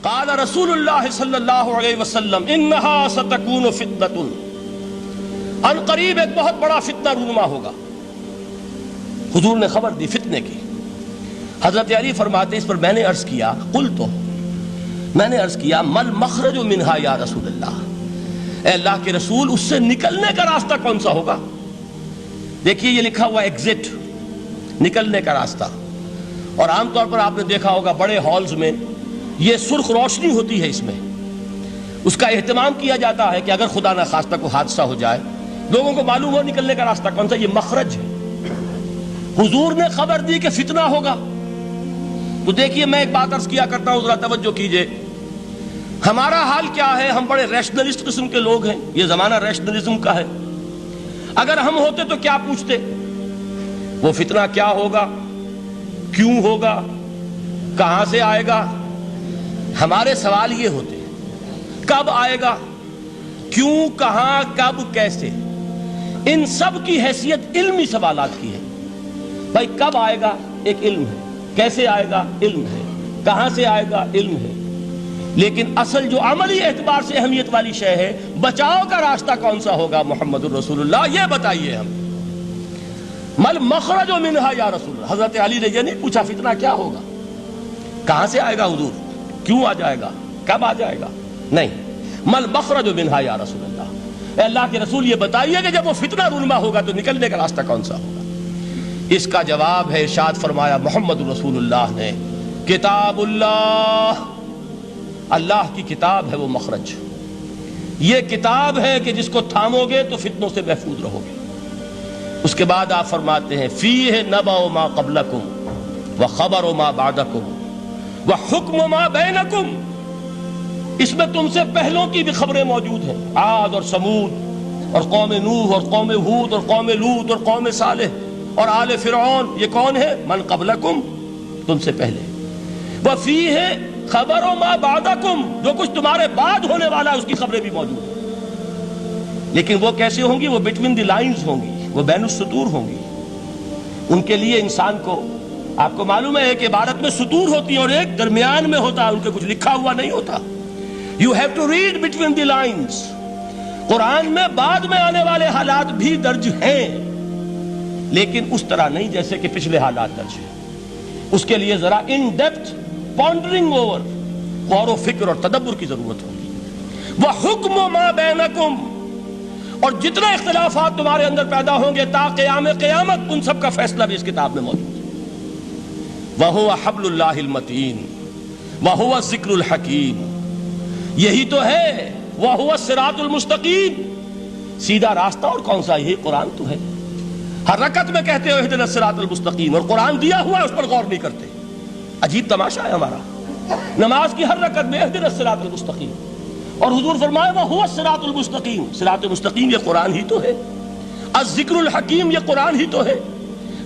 قال رسول اللہ صلی اللہ علیہ وسلم انہا ستکون فتنۃ، ان قریب ایک بہت بڑا فتنہ رونما ہوگا۔ حضور نے خبر دی فتنے کی۔ حضرت علی فرماتے اس پر میں نے عرض کیا، قلت، میں نے عرض کیا مل مخرج منہا یا رسول اللہ، اے اللہ کے رسول اس سے نکلنے کا راستہ کون سا ہوگا؟ دیکھیے یہ لکھا ہوا ایگزٹ، نکلنے کا راستہ، اور عام طور پر آپ نے دیکھا ہوگا بڑے ہالز میں یہ سرخ روشنی ہوتی ہے، اس میں اس کا اہتمام کیا جاتا ہے کہ اگر خدا نہ خواستہ کوئی حادثہ ہو جائے لوگوں کو معلوم ہو نکلنے کا راستہ کون سا، یہ مخرج ہے۔ حضور نے خبر دی کہ فتنہ ہوگا۔ تو دیکھیے میں ایک بات عرض کیا کرتا ہوں، ذرا توجہ کیجئے، ہمارا حال کیا ہے؟ ہم بڑے ریشنلسٹ قسم کے لوگ ہیں، یہ زمانہ ریشنلزم کا ہے۔ اگر ہم ہوتے تو کیا پوچھتے؟ وہ فتنہ کیا ہوگا، کیوں ہوگا، کہاں سے آئے گا؟ ہمارے سوال یہ ہوتے ہیں، کب آئے گا، کیوں، کہاں، کب، کیسے؟ ان سب کی حیثیت علمی سوالات کی ہے۔ بھائی کب آئے گا ایک علم ہے، کیسے آئے گا علم ہے، کہاں سے آئے گا علم ہے، لیکن اصل جو عملی اعتبار سے اہمیت والی شے ہے، بچاؤ کا راستہ کون سا ہوگا محمد الرسول اللہ، یہ بتائیے ہم۔ مل مخرج منہا یا رسول اللہ، حضرت علی نے یہ نہیں پوچھا فتنہ کیا ہوگا، کہاں سے آئے گا حضور، کیوں آ جائے گا، کب آ جائے گا، نہیں، مل مخرج منہا یا رسول اللہ، اے اللہ کے رسول یہ بتائیے کہ جب وہ فتنہ رونما ہوگا تو نکلنے کا راستہ کون سا ہوگا؟ اس کا جواب ہے، ارشاد فرمایا محمد رسول اللہ نے، کتاب اللہ، اللہ کی کتاب ہے وہ مخرج، یہ کتاب ہے کہ جس کو تھامو گے تو فتنوں سے محفوظ رہو گے۔ اس کے بعد آپ فرماتے ہیں فیہ نبأ ما قبلکم وخبر ما بعدکم وحکم ما بینکم، اس میں تم سے پہلوں کی بھی خبریں موجود ہیں، عاد اور سمود اور قوم نوح اور قوم ہود اور قوم لوط اور قوم صالح اور آل فرعون، یہ کون ہے؟ من قبلکم، تم سے پہلے، وفیہ خبر ما بعدکم، جو کچھ تمہارے بعد ہونے والا ہے اس کی خبریں بھی موجود ہیں، لیکن وہ کیسے ہوں گی؟ وہ بٹوین دی لائنز ہوں گی، وہ بین السطور ہوں گی۔ ان کے لیے انسان کو، آپ کو معلوم ہے ایک عبارت میں سطور ہوتی ہیں اور ایک درمیان میں ہوتا ہے، ان کے کچھ لکھا ہوا نہیں ہوتا۔ You have to read between the lines۔ قرآن میں بعد میں آنے والے حالات بھی درج ہیں، لیکن اس طرح نہیں جیسے کہ پچھلے حالات درج ہیں۔ اس کے لیے ذرا ان ڈیپتھ پونڈرنگ اوور، غور و فکر اور تدبر کی ضرورت ہوگی۔ وَحُکْمُ مَا بَيْنَكُمْ، اور جتنے اختلافات تمہارے اندر پیدا ہوں گے تا قیام قیامت، ان سب کا فیصلہ بھی اس کتاب میں موجود ہے۔ وَهُوَ حَبْلُ اللَّهِ الْمَتِينُ وَهُوَ الذِّكْرُ الْحَكِيمُ، یہی تو ہے، وَهُوَ الصِّرَاطُ الْمُسْتَقِيمُ، سیدھا راستہ اور کون سا؟ یہی قرآن تو ہے۔ ہر رکعت میں کہتے ہو اہدنا الصراط المستقیم، اور قرآن دیا ہوا ہے اس پر غور نہیں کرتے۔ عجیب تماشا ہے ہمارا، نماز کی ہر رکعت میں اہدنا الصراط المستقیم، اور حضور فرمائے وَهُوَ الصراط المستقیم، صراط مستقیم یہ قرآن ہی تو ہے، الذکر الحکیم یہ قرآن ہی تو ہے،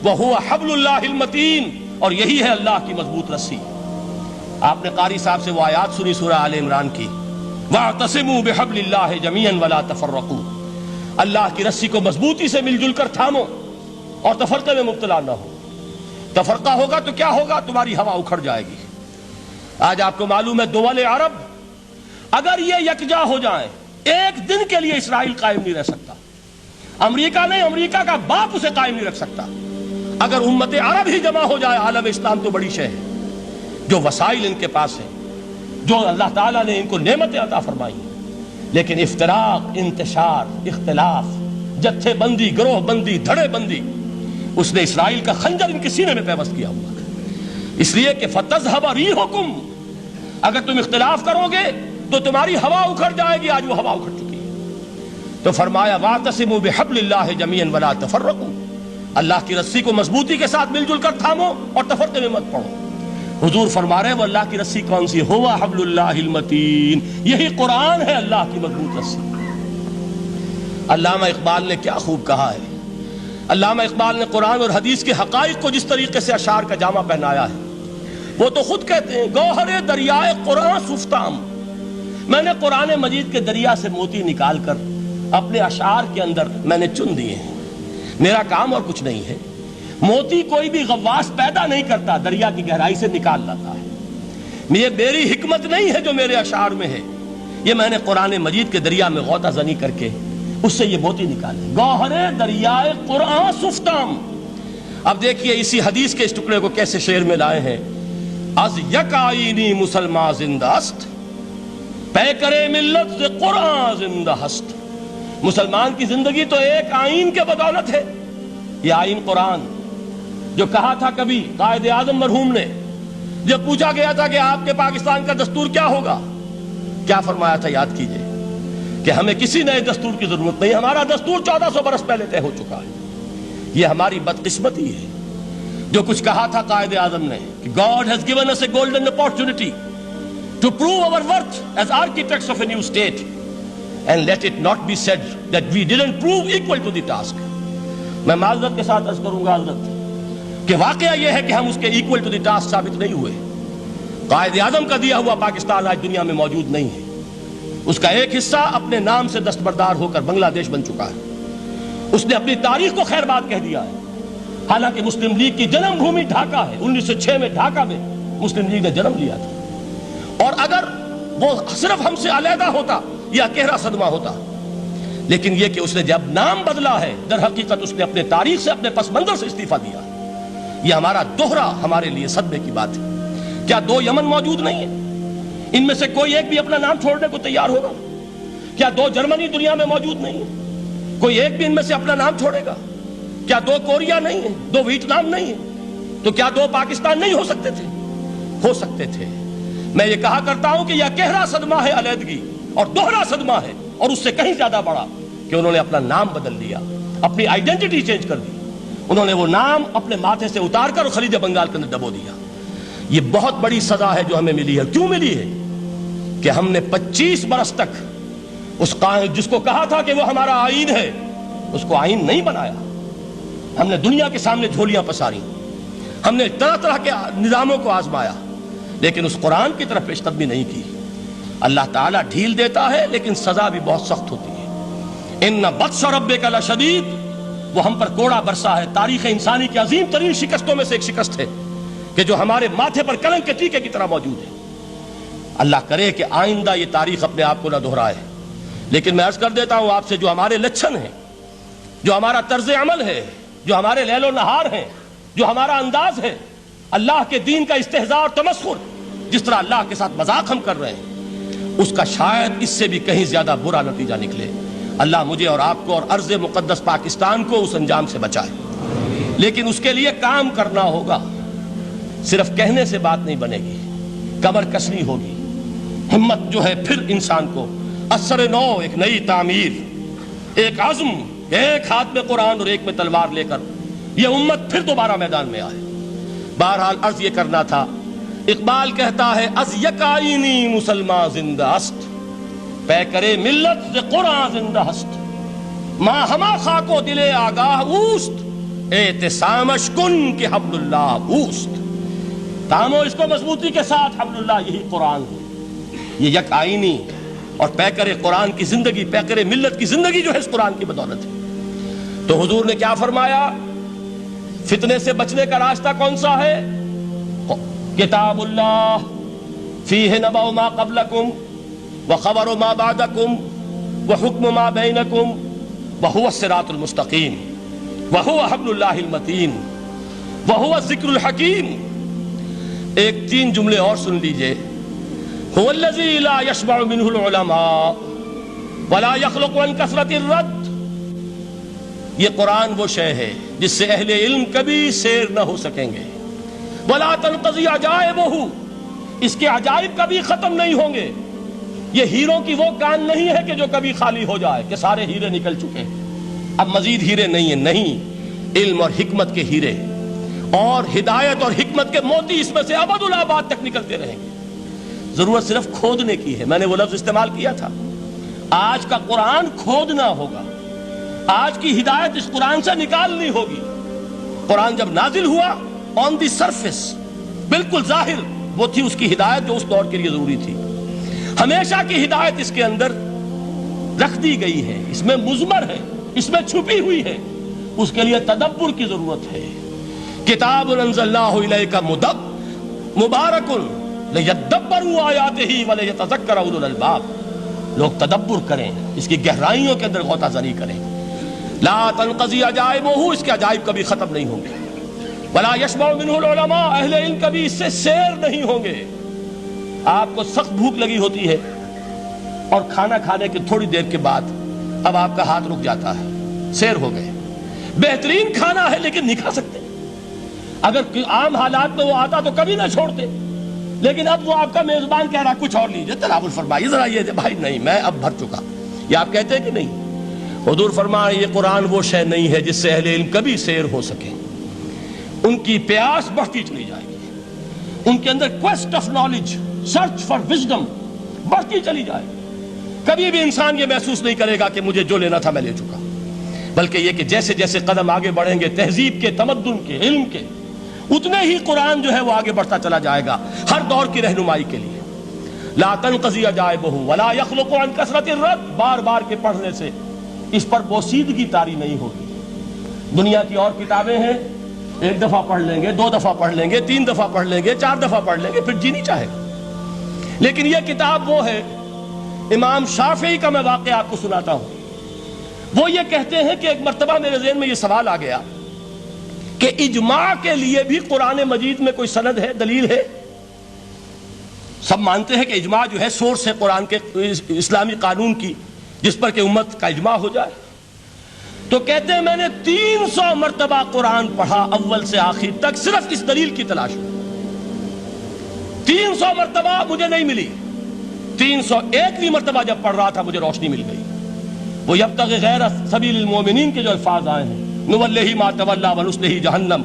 وَهُوَ حبل اللہ المتین، اور یہی ہے اللہ کی مضبوط رسی۔ آپ نے قاری صاحب سے وہ آیات سنی سورہ آل عمران کی، وَاعْتَصِمُوا بِحَبْلِ اللَّهِ جَمِيعًا وَلَا تَفَرَّقُوا، اللہ کی رسی کو مضبوطی سے مل جل کر تھامو اور تفرقے میں مبتلا نہ ہو۔ تفرقہ ہوگا تو کیا ہوگا؟ تمہاری ہوا اکھڑ جائے گی۔ آج آپ کو معلوم ہے دول عرب اگر یہ یکجا ہو جائیں، ایک دن کے لیے اسرائیل قائم نہیں رہ سکتا، امریکہ نہیں، امریکہ کا باپ اسے قائم نہیں رکھ سکتا۔ اگر امت عرب ہی جمع ہو جائے، عالم اسلام تو بڑی شے ہے، جو وسائل ان کے پاس ہیں، جو اللہ تعالیٰ نے ان کو نعمتیں عطا فرمائی ہیں، لیکن افتراق، انتشار، اختلاف، جتھے بندی، گروہ بندی، دھڑے بندی، اس نے اسرائیل کا خنجر ان کے سینے میں پیوست کیا ہوا ہے۔ اس لیے کہ فَتَذْهَبَ رِيحُكُمْ، اگر تم اختلاف کرو گے تو تمہاری ہوا اکھڑ جائے گی، آج وہ ہوا اکھڑ چکی ہے۔ تو فرمایا وَاعْتَصِمُوا بِحَبْلِ اللَّهِ جَمِيعًا وَلَا تَفَرَّقُوا، اللہ کی رسی کو مضبوطی کے ساتھ مل جل کر تھامو اور تفرقے میں مت پڑو۔ حضور فرما رہے وہ اللہ کی رسی کون سی؟ ہوا حبل اللہ المتین، یہی قرآن ہے اللہ کی مضبوط رسی۔ علامہ اقبال نے کیا خوب کہا ہے، علامہ اقبال نے قرآن اور حدیث کے حقائق کو جس طریقے سے اشعار کا جامہ پہنایا ہے، وہ تو خود کہتے ہیں گوہر دریائے قرآن سفتام، میں نے قرآن مجید کے دریا سے موتی نکال کر اپنے اشعار کے اندر میں نے چن دیے ہیں، میرا کام اور کچھ نہیں ہے۔ موتی کوئی بھی غواص پیدا نہیں کرتا، دریا کی گہرائی سے نکال لاتا ہے۔ یہ میری حکمت نہیں ہے جو میرے اشعار میں ہے، یہ میں نے قرآن مجید کے دریا میں غوطہ زنی کر کے اس سے یہ موتی نکالے، گوہر دریائے قرآن سفتام۔ اب دیکھیے اسی حدیث کے اس ٹکڑے کو کیسے شعر میں لائے ہیں۔ از یک آئینی مسلمان زندہ است، پے کرے ملت سے قرآن زندہ ہست۔ مسلمان کی زندگی تو ایک آئین کے بدولت ہے، یہ آئین قرآن، جو کہا تھا کبھی قائد اعظم مرحوم نے جب پوچھا گیا تھا کہ آپ کے پاکستان کا دستور کیا ہوگا، کیا فرمایا تھا؟ یاد کیجئے کہ ہمیں کسی نئے دستور کی ضرورت نہیں، ہمارا دستور 1400 برس پہلے طے ہو چکا ہے۔ یہ ہماری بدقسمتی ہے جو کچھ کہا تھا قائد اعظم نے کہ God has given us a golden opportunity to prove our worth as architects of a new state and let it not be said that we didn't prove equal to the task۔ میں معذرت کے ساتھ عرض کروں گا حضرت کہ واقعہ یہ ہے کہ ہم اس کے ایکول ٹو دی ٹاسک ثابت نہیں ہوئے۔ قائد اعظم کا دیا ہوا پاکستان آج دنیا میں موجود نہیں ہے، اس کا ایک حصہ اپنے نام سے دستبردار ہو کر بنگلہ دیش بن چکا ہے، اس نے اپنی تاریخ کو خیر بات کہہ دیا ہے، حالانکہ مسلم لیگ کی جنم بھومی ڈھاکہ ہے۔ 1906 میں ڈھاکہ میں مسلم لیگ نے جنم لیا تھا، اور اگر وہ صرف ہم سے علیحدہ ہوتا یا گہرا صدمہ ہوتا، لیکن یہ کہ اس نے جب نام بدلا ہے در حقیقت اس نے اپنے تاریخ سے، اپنے پس منظر سے استعفیٰ دیا۔ یہ ہمارا دوہرا ہمارے لیے صدمے کی بات ہے۔ کیا 2 یمن موجود نہیں ہے؟ ان میں سے کوئی ایک بھی اپنا نام چھوڑنے کو تیار ہوگا؟ کیا 2 جرمنی دنیا میں موجود نہیں ہے؟ کوئی ایک بھی ان میں سے اپنا نام چھوڑے گا؟ کیا 2 کوریا نہیں ہے؟ 2 ویتنام نہیں ہے؟ تو کیا 2 پاکستان نہیں ہو سکتے تھے؟ ہو سکتے تھے۔ میں یہ کہا کرتا ہوں کہ یہ گہرا صدمہ ہے علیحدگی، اور دوہرا صدمہ ہے، اور اس سے کہیں زیادہ بڑا کہ انہوں نے اپنا نام بدل لیا، اپنی آئیڈینٹی چینج کر دی، انہوں نے وہ نام اپنے ماتھے سے اتار کر خلیج بنگال کے اندر دبو دیا۔ یہ بہت بڑی سزا ہے جو ہمیں ملی ہے۔ کیوں ملی ہے؟ کہ ہم نے 25 برس تک اس قائد جس کو کہا تھا کہ وہ ہمارا آئین ہے، اس کو آئین نہیں بنایا۔ ہم نے دنیا کے سامنے جھولیاں پساری، ہم نے طرح طرح کے نظاموں کو آزمایا، لیکن اس قرآن کی طرف پیش قدمی نہیں کی۔ اللہ تعالیٰ ڈھیل دیتا ہے لیکن سزا بھی بہت سخت ہوتی ہے۔ ان بطش ربک لشدید، وہ ہم پر کوڑا برسا ہے۔ تاریخ انسانی کی عظیم ترین شکستوں میں سے ایک شکست ہے کہ جو ہمارے ماتھے پر کلنک کے ٹیکے کی طرح موجود ہے۔ اللہ کرے کہ آئندہ یہ تاریخ اپنے آپ کو نہ دہرائے، لیکن میں عرض کر دیتا ہوں آپ سے، جو ہمارے لچھن ہیں، جو ہمارا طرز عمل ہے، جو ہمارے لیل و نہار ہیں، جو ہمارا انداز ہے، اللہ کے دین کا استہزاء اور تمسخر، جس طرح اللہ کے ساتھ مذاق ہم کر رہے ہیں، اس کا شاید اس سے بھی کہیں زیادہ برا نتیجہ نکلے۔ اللہ مجھے اور آپ کو اور ارض مقدس پاکستان کو اس انجام سے بچائے، لیکن اس کے لیے کام کرنا ہوگا۔ صرف کہنے سے بات نہیں بنے گی، کمر کسنی ہوگی، ہمت جو ہے پھر انسان کو اثر نو، ایک نئی تعمیر، ایک عزم، ایک ہاتھ میں قرآن اور ایک میں تلوار لے کر یہ امت پھر دوبارہ میدان میں آئے۔ بہرحال عرض یہ کرنا تھا، اقبال کہتا ہے از یک آئینی مسلمان زندہ است، پے کرے ملت سے قرآن زندہ ہست، ماں ہما خاک و دل آگاہ اوست، اعتصامش کن کہ حبل اللہ اوست۔ تامو اس کو مضبوطی کے ساتھ، حبل اللہ یہی قرآن ہے۔ یہ یک آئینی اور پیکر قرآن کی زندگی، پیکر ملت کی زندگی جو ہے اس قرآن کی بدولت ہے۔ تو حضور نے کیا فرمایا؟ فتنے سے بچنے کا راستہ کون سا ہے؟ کتاب اللہ فیہ نبأ ما قبلکم وخبر ما بعدکم وحکم ما بینکم وہو الصراط المستقیم وہو حبل اللہ المتین وہو الذکر الحکیم۔ ایک 3 جملے اور سن لیجئے۔ هو الذی لا یشبع منہ العلماء ولا یخلق عن کثرت الرد۔ یہ قرآن وہ شے ہے جس سے اہل علم کبھی سیر نہ ہو سکیں گے۔ ولا تنقضی عجائبہ، اس کے عجائب کبھی ختم نہیں ہوں گے۔ یہ ہیروں کی وہ کان نہیں ہے کہ جو کبھی خالی ہو جائے کہ سارے ہیرے نکل چکے، اب مزید ہیرے نہیں ہیں، نہیں، علم اور حکمت کے ہیرے اور ہدایت اور حکمت کے موتی اس میں سے ابد الآباد تک نکلتے رہیں گے۔ ضرورت صرف کھودنے کی ہے۔ میں نے وہ لفظ استعمال کیا تھا، آج کا قرآن کھودنا ہوگا، آج کی ہدایت اس قرآن سے نکالنی ہوگی۔ قرآن جب نازل ہوا آن دی سرفیس، بالکل ظاہر وہ تھی اس کی ہدایت جو اس دور کے لیے ضروری تھی۔ ہمیشہ کی ہدایت اس کے اندر رکھ دی گئی ہے، اس میں مضمر ہے، اس میں چھپی ہوئی ہے، اس کے لیے تدبر کی ضرورت ہے۔ کتاب انزلناہ الیک مبارک لَيَدَّبَّرُوا آیَاتِهِ وَلَيَتَذَكَّرَ أُولُو الْأَلْبَابِ، لوگ تدبر کریں، اس کی گہرائیوں کے اندر غوطہ زنی کریں۔ لا تنقضی عجائبہ، اس کے عجائب کبھی ختم نہیں ہوں گے۔ ولا یشبع منہ العلماء، اہل علم کبھی اس سے سیر نہیں ہوں گے۔ آپ کو سخت بھوک لگی ہوتی ہے اور کھانا کھانے کے تھوڑی دیر کے بعد اب آپ کا ہاتھ رک جاتا ہے، سیر ہو گئے، بہترین کھانا ہے لیکن نہیں کھا سکتے۔ اگر عام حالات میں وہ آتا تو کبھی نہ چھوڑتے، لیکن اب وہ آپ کا میزبان کہہ رہا کچھ اور لیجیے، تناول فرمائیے ذرا یہ دے، بھائی نہیں میں اب بھر چکا، یہ آپ کہتے ہیں کہ نہیں؟ حضور فرمائے یہ قرآن وہ شے نہیں ہے جس سے اہل علم کبھی سیر ہو سکے، ان کی پیاس بڑھتی چلی جائے گی، ان کے اندر quest of knowledge, search for wisdom بڑھتی چلی جائے گی۔ کبھی بھی انسان یہ محسوس نہیں کرے گا کہ مجھے جو لینا تھا میں لے چکا، بلکہ یہ کہ جیسے جیسے قدم آگے بڑھیں گے تہذیب کے، تمدن کے، علم کے، اتنے ہی قرآن جو ہے وہ آگے بڑھتا چلا جائے گا ہر دور کی رہنمائی کے لیے۔ لا تنقضی عجائبہ ولا یخلق عن کثرت الرد، بار بار کے پڑھنے سے اس پر بوسیدگی طاری نہیں ہوگی۔ دنیا کی اور کتابیں ہیں، ایک دفعہ پڑھ لیں گے، دو دفعہ پڑھ لیں گے، تین دفعہ پڑھ لیں گے، چار دفعہ پڑھ لیں گے، پھر جی نہیں چاہے گا۔ لیکن یہ کتاب وہ ہے، امام شافعی کا میں واقعہ آپ کو سناتا ہوں۔ وہ یہ کہتے ہیں کہ ایک مرتبہ میرے ذہن میں یہ سوال آ گیا کہ اجماع کے لیے بھی قرآن مجید میں کوئی سند ہے، دلیل ہے؟ سب مانتے ہیں کہ اجماع جو ہے سورس ہے قرآن کے، اسلامی قانون کی، جس پر کہ امت کا اجماع ہو جائے۔ تو کہتے ہیں میں نے 300 مرتبہ قرآن پڑھا اول سے آخر تک، صرف اس دلیل کی تلاش میں۔ 300 مرتبہ مجھے نہیں ملی، 301ویں مرتبہ جب پڑھ رہا تھا مجھے روشنی مل گئی۔ وہ یبتغی غیر سبیل المومنین کے جو الفاظ آئے ہیں، نولہ ما تولی ونصلہ جہنم،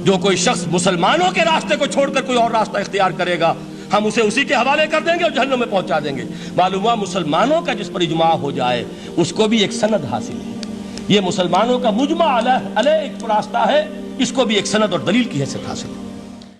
جو کوئی شخص مسلمانوں کے راستے کو چھوڑ کر کوئی اور راستہ اختیار کرے گا ہم اسے اسی کے حوالے کر دیں گے اور جہنم میں پہنچا دیں گے۔ معلوم ہوا مسلمانوں کا جس پر اجماع ہو جائے اس کو بھی ایک سند حاصل ہے۔ یہ مسلمانوں کا مجمع علیہ ایک راستہ ہے، اس کو بھی ایک سند اور دلیل کی حیثیت حاصل ہے۔